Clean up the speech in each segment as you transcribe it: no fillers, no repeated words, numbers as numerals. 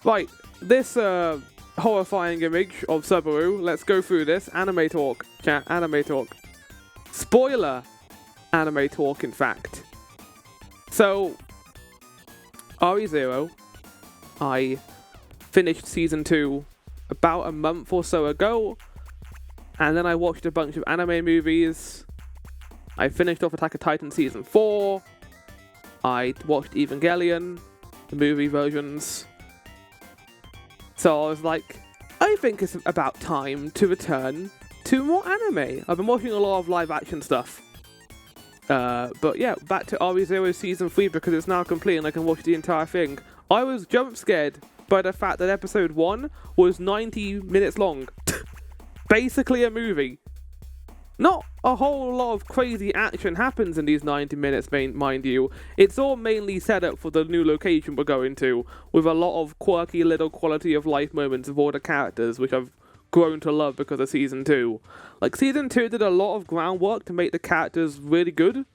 Right, this horrifying image of Subaru. Let's go through this. Anime talk, chat. Anime talk. Spoiler. Anime talk, in fact. So, RE0. I finished season 2 about a month or so ago, and then I watched a bunch of anime movies. I finished off Attack on Titan season 4. I watched Evangelion, the movie versions. So I was like, I think it's about time to return to more anime. I've been watching a lot of live action stuff. But yeah, back to RE0 season 3 because it's now complete and I can watch the entire thing. I was jump scared by the fact that episode 1 was 90 minutes long. Basically a movie. Not a whole lot of crazy action happens in these 90 minutes, mind you. It's all mainly set up for the new location we're going to, with a lot of quirky little quality of life moments of all the characters, which I've grown to love because of season 2. Like, season 2 did a lot of groundwork to make the characters really good,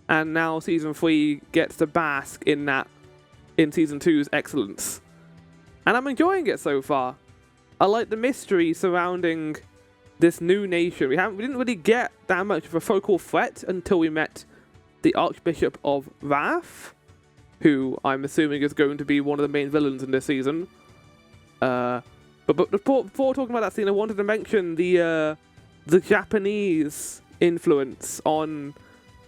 and now season 3 gets to bask in that, in season 2's excellence. And I'm enjoying it so far. I like the mystery surrounding this new nation. We didn't really get that much of a focal threat until we met the Archbishop of Wrath, who I'm assuming is going to be one of the main villains in this season. But before talking about that scene, I wanted to mention the Japanese influence on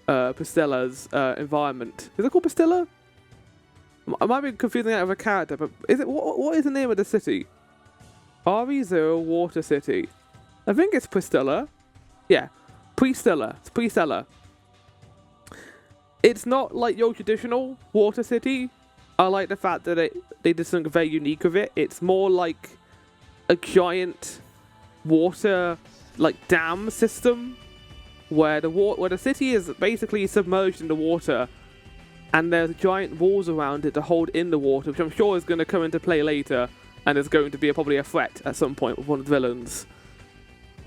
Pastella's environment. Is it called Pastella? I might be confusing that with a character, but is it what is the name of the city? RE0 Water City. I think it's Pristella. Yeah, Pristella. It's Pristella. It's not like your traditional water city. I like the fact that they did something very unique with it. It's more like a giant water dam system where the city is basically submerged in the water, and there's giant walls around it to hold in the water, which I'm sure is going to come into play later, and is going to be probably a threat at some point with one of the villains.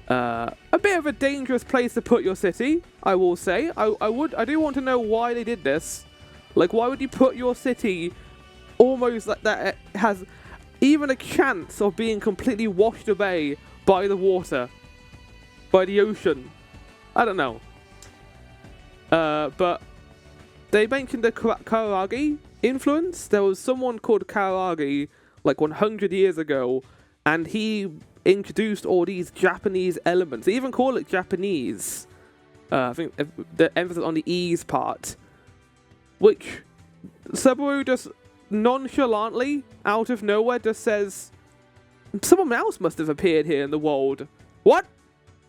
A bit of a dangerous place to put your city, I will say. I do want to know why they did this. Like, why would you put your city almost like that it has even a chance of being completely washed away by the water, by the ocean? I don't know. But they mentioned the Kararagi influence. There was someone called Kararagi like 100 years ago, and he introduced all these Japanese elements. They even call it Japanese. I think the emphasis on the E's part, which Subaru just nonchalantly, out of nowhere, just says, someone else must have appeared here in the world. What?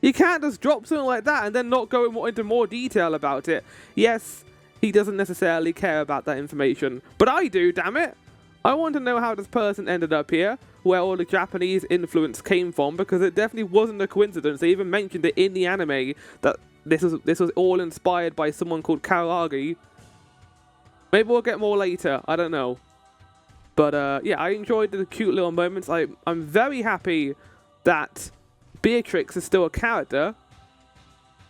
You can't just drop something like that and then not go into more detail about it. Yes, he doesn't necessarily care about that information, but I do, damn it. I want to know how this person ended up here, where all the Japanese influence came from, because it definitely wasn't a coincidence. They even mentioned it in the anime that this was all inspired by someone called Kararagi. Maybe we'll get more later, I don't know. But yeah, I enjoyed the cute little moments. I'm very happy that Beatrix is still a character.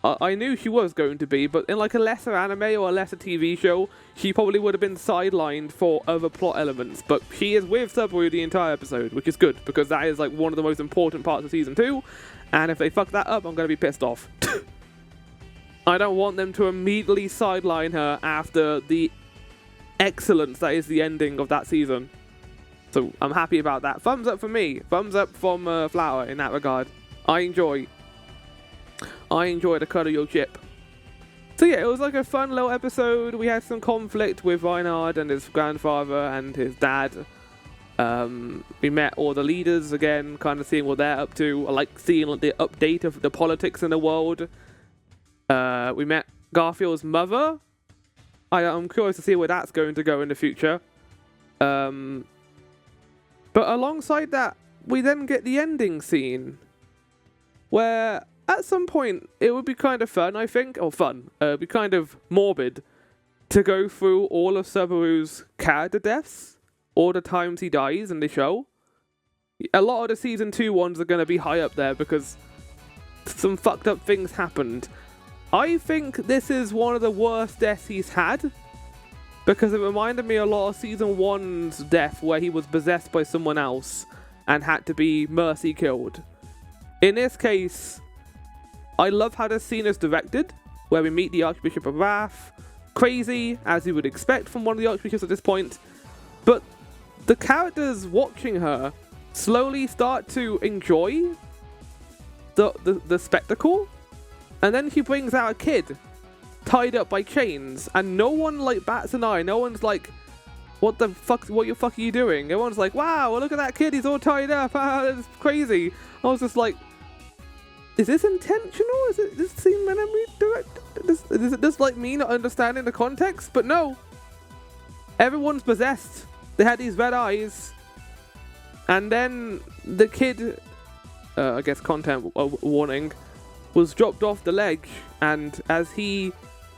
I knew she was going to be, but in like a lesser anime or a lesser TV show, she probably would have been sidelined for other plot elements. But she is with Subaru the entire episode, which is good, because that is like one of the most important parts of season 2. And if they fuck that up, I'm going to be pissed off. I don't want them to immediately sideline her after the excellence that is the ending of that season. So I'm happy about that. Thumbs up for me. Thumbs up from Flower in that regard. I enjoy the cut of your chip. So yeah, it was like a fun little episode. We had some conflict with Reinhard and his grandfather and his dad. We met all the leaders again, kind of seeing what they're up to. I like seeing the update of the politics in the world. We met Garfield's mother. I'm curious to see where that's going to go in the future. But alongside that, we then get the ending scene, where at some point it would be kind of fun, I think, or fun, it'd be kind of morbid to go through all of Subaru's character deaths, all the times he dies in the show. A lot of the season 2 ones are going to be high up there because some fucked up things happened. I think this is one of the worst deaths he's had. because it reminded me a lot of Season 1's death, where he was possessed by someone else and had to be mercy killed. In this case, I love how this scene is directed, where we meet the Archbishop of Wrath. Crazy, as you would expect from one of the Archbishops at this point, but the characters watching her slowly start to enjoy the spectacle, and then she brings out a kid tied up by chains, and no one like bats an eye. No one's like, what the fuck are you doing? Everyone's like, wow, look at that kid, he's all tied up, that's crazy. I was just like, is this intentional? Is it this scene meant to be directed? Is it just like me not understanding the context? But no, everyone's possessed. They had these red eyes, and then the kid, I guess content warning, was dropped off the ledge, and as he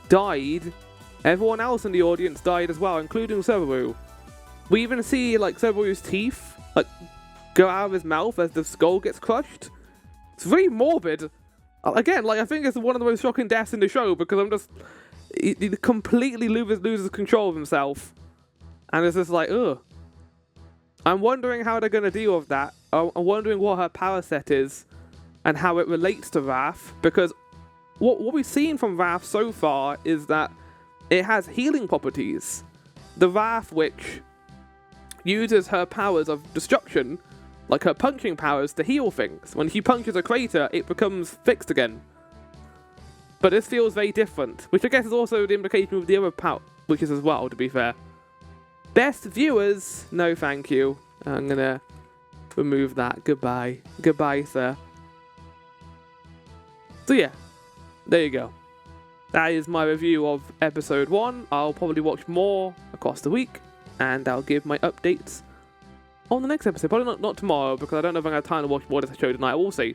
died, everyone else in the audience died as well, including Subaru. We even see like Subaru's teeth like go out of his mouth as the skull gets crushed. It's very morbid. Again, like I think it's one of the most shocking deaths in the show, because he completely loses control of himself, and it's just like, ugh. I'm wondering how they're gonna deal with that. I'm wondering what her power set is and how it relates to Wrath, because what we've seen from Wrath so far is that it has healing properties. The Wrath Witch uses her powers of destruction, like her punching powers, to heal things. When she punches a crater, it becomes fixed again. But this feels very different, which I guess is also the implication with the other power witches as well, to be fair. Best viewers, no thank you. I'm gonna remove that. Goodbye. Goodbye, sir. So yeah, there you go. That is my review of episode 1. I'll probably watch more across the week, and I'll give my updates on the next episode. Probably not tomorrow, because I don't know if I'm going to have time to watch more of this show tonight. We'll see.